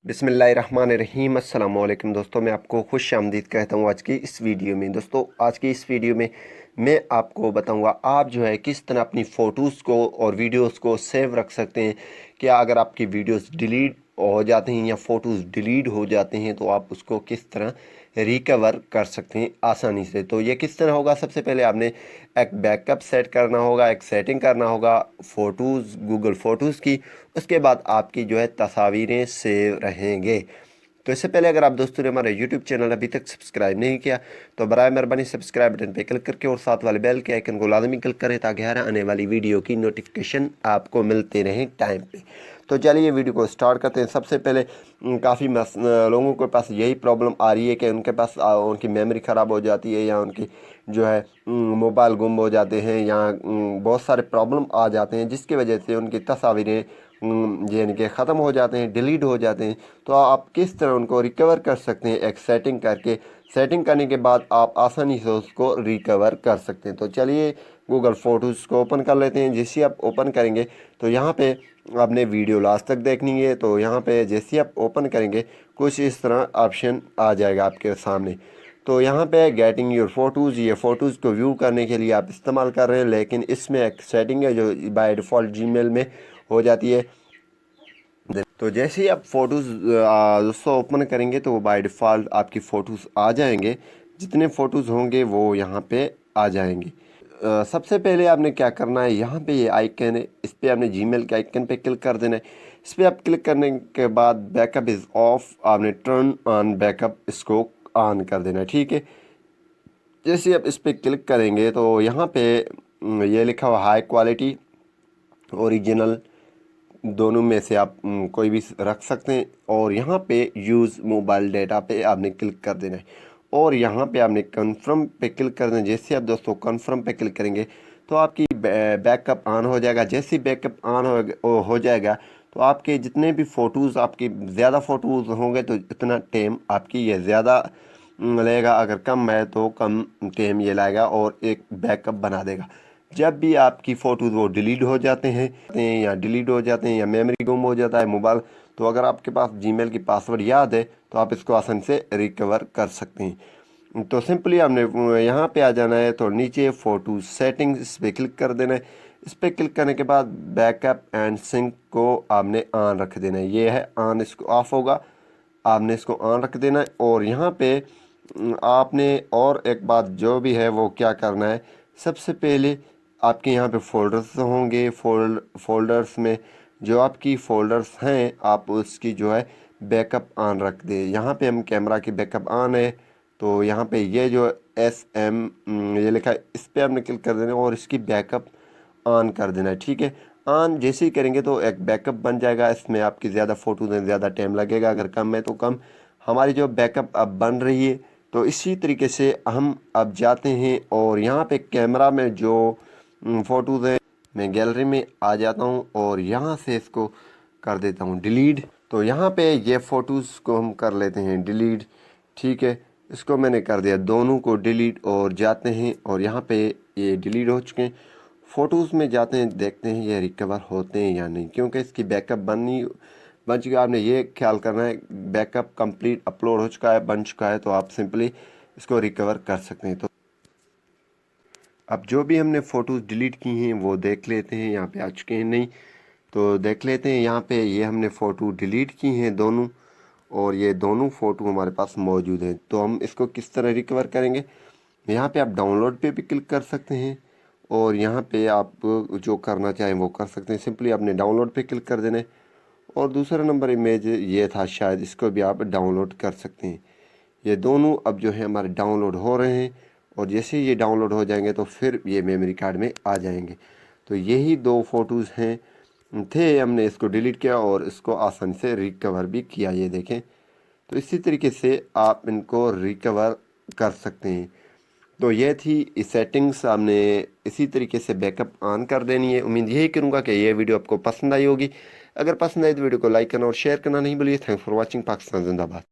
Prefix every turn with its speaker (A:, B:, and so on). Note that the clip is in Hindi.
A: बिस्मिल्लाहिर्रहमानिर्रहीम अस्सलाम वालेकुम दोस्तों, मैं आपको खुश आमदीद कहता हूँ आज की इस वीडियो में। दोस्तों आज की इस वीडियो में मैं आपको बताऊंगा आप जो है किस तरह अपनी फ़ोटोज़ को और वीडियोस को सेव रख सकते हैं। क्या अगर आपकी वीडियोस डिलीट हो जाते हैं या फ़ोटोज़ डिलीट हो जाते हैं तो आप उसको किस तरह रिकवर कर सकते हैं आसानी से। तो ये किस तरह होगा, सबसे पहले आपने एक बैकअप सेट करना होगा, एक सेटिंग करना होगा फ़ोटोज़ गूगल फ़ोटोज़ की। उसके बाद आपकी जो है तस्वीरें सेव रहेंगे। तो इससे पहले अगर आप दोस्तों ने हमारे YouTube चैनल अभी तक सब्सक्राइब नहीं किया तो बराए मेहरबानी सब्सक्राइब बटन पे क्लिक करके और साथ वाले बेल के आइकन को लाजमी क्लिक करें ताकि हर आने वाली वीडियो की नोटिफिकेशन आपको मिलते रहे टाइम पे। तो चलिए वीडियो को स्टार्ट करते हैं। सबसे पहले काफ़ी लोगों के पास यही प्रॉब्लम आ रही है कि उनके पास उनकी मेमोरी ख़राब हो जाती है या उनकी जो है मोबाइल गुम हो जाते हैं या बहुत सारे प्रॉब्लम आ जाते हैं जिसकी वजह से उनकी तस्वीरें यानी कि ख़त्म हो जाते हैं, डिलीट हो जाते हैं। तो आप किस तरह उनको रिकवर कर सकते हैं एक सेटिंग करके। सेटिंग करने के बाद आप आसानी से उसको रिकवर कर सकते हैं। तो चलिए गूगल फ़ोटोज़ को ओपन कर लेते हैं। जैसे आप ओपन करेंगे तो यहाँ पे आपने वीडियो लास्ट तक देखनी है। तो यहाँ पे जैसे आप ओपन करेंगे कुछ इस तरह ऑप्शन आ जाएगा आपके सामने। तो यहाँ पे गेटिंग योर फ़ोटोज़, ये फ़ोटोज़ को व्यू करने के लिए आप इस्तेमाल कर रहे हैं, लेकिन इसमें एक सेटिंग है जो बाय डिफ़ॉल्ट जीमेल में हो जाती है। तो जैसे ही आप फ़ोटोज़ दोस्तों ओपन करेंगे तो वो बाय डिफ़ॉल्ट आपकी फ़ोटोज़ आ जाएंगे। जितने फ़ोटोज़ होंगे वो यहाँ पे आ जाएंगे। सबसे पहले आपने क्या करना है, यहाँ पे ये आइकन है, इस पर आपने जीमेल के आइकन पे क्लिक कर देना है। इस पर आप क्लिक करने के बाद बैकअप इज़ ऑफ, आपने टर्न ऑन बैकअप इसको ऑन कर देना है, ठीक है। जैसे आप इस पर क्लिक करेंगे तो यहाँ पे ये लिखा हुआ हाई क्वालिटी ओरिजिनल, दोनों में से आप कोई भी रख सकते हैं। और यहाँ पे यूज़ मोबाइल डेटा पे आपने क्लिक कर देना है और यहाँ पे आपने कन्फर्म पे क्लिक कर देना। जैसे आप दोस्तों कन्फर्म पे क्लिक करेंगे तो आपकी बैकअप ऑन हो जाएगा। जैसे ही बैकअप ऑन हो जाएगा तो आपके जितने भी फ़ोटोज़, आपके ज़्यादा फ़ोटोज़ होंगे तो इतना टाइम आपकी ये ज़्यादा लेगा, अगर कम है तो कम टाइम ये लाएगा और एक बैकअप बना देगा। जब भी आपकी फ़ोटोज़ वो डिलीट हो जाते हैं या डिलीट हो जाते हैं या मेमोरी गुम हो जाता है मोबाइल, तो अगर आपके पास जीमेल की पासवर्ड याद है तो आप इसको आसानी से रिकवर कर सकते हैं। तो सिंपली आपने यहाँ पे आ जाना है, तो नीचे फ़ोटो सेटिंग्स इस पर क्लिक कर देना है। इस पर क्लिक करने के बाद बैकअप एंड सिंक को आपने ऑन रख देना है। ये है ऑन, इसको ऑफ होगा, आपने इसको ऑन रख देना है। और यहाँ पे आपने और एक बात जो भी है वो क्या करना है, सबसे पहले आपके यहाँ पे फ़ोल्डर्स होंगे, फ़ोल्डर्स में जो आपकी फ़ोल्डर्स हैं आप उसकी जो है बैकअप ऑन रख दें। यहाँ पे हम कैमरा की बैकअप ऑन है तो यहाँ पे ये जो SM ये लिखा है इस पर आपने क्लिक कर देना और इसकी बैकअप ऑन कर देना है, ठीक है। ऑन जैसे ही करेंगे तो एक बैकअप बन जाएगा। इसमें आपकी ज़्यादा फ़ोटोज़ हैं, ज़्यादा टाइम लगेगा, अगर कम है तो कम। हमारी जो बैकअप अब बन रही है तो इसी तरीके से हम अब जाते हैं और यहाँ पे कैमरा में जो फ़ोटोज़ हैं मैं गैलरी में आ जाता हूँ और यहाँ से इसको कर देता हूँ डिलीट। तो यहाँ पे ये फ़ोटोज़ को हम कर लेते हैं डिलीट, ठीक है। इसको मैंने कर दिया, दोनों को डिलीट, और जाते हैं और यहाँ पे ये डिलीट हो चुके हैं। फ़ोटोज़ में जाते हैं, देखते हैं ये रिकवर होते हैं या नहीं, क्योंकि इसकी बैकअप बन चुकी है। आपने ये ख्याल करना है बैकअप कंप्लीट अपलोड हो चुका है, बन चुका है, तो आप सिंपली इसको रिकवर कर सकते हैं। तो अब जो भी हमने फ़ोटोज़ डिलीट की हैं वो देख लेते हैं, यहाँ पे आ चुके हैं नहीं तो देख लेते हैं। यहाँ पे ये हमने फ़ोटो डिलीट की हैं दोनों, और ये दोनों फ़ोटो हमारे पास मौजूद हैं। तो हम इसको किस तरह रिकवर करेंगे, यहाँ पे आप डाउनलोड पे भी क्लिक कर सकते हैं और यहाँ पे आप जो करना चाहें वो कर सकते हैं। सिंपली आपने डाउनलोड पे क्लिक कर देना है और दूसरा नंबर इमेज ये था शायद, इसको भी आप डाउनलोड कर सकते हैं। ये दोनों अब जो है हमारे डाउनलोड हो रहे हैं और जैसे ही ये डाउनलोड हो जाएंगे तो फिर ये मेमोरी कार्ड में आ जाएंगे। तो यही दो फ़ोटोज़ हैं थे, हमने इसको डिलीट किया और इसको आसानी से रिकवर भी किया, ये देखें। तो इसी तरीके से आप इनको रिकवर कर सकते हैं। तो ये थी सेटिंग्स, आपने इसी तरीके से बैकअप ऑन कर देनी है। उम्मीद यही करूँगा कि ये वीडियो आपको पसंद आई होगी। अगर पसंद आई तो वीडियो को लाइक करना और शेयर करना नहीं भूलिए। Thanks for watching. पाकिस्तान जिंदाबाद।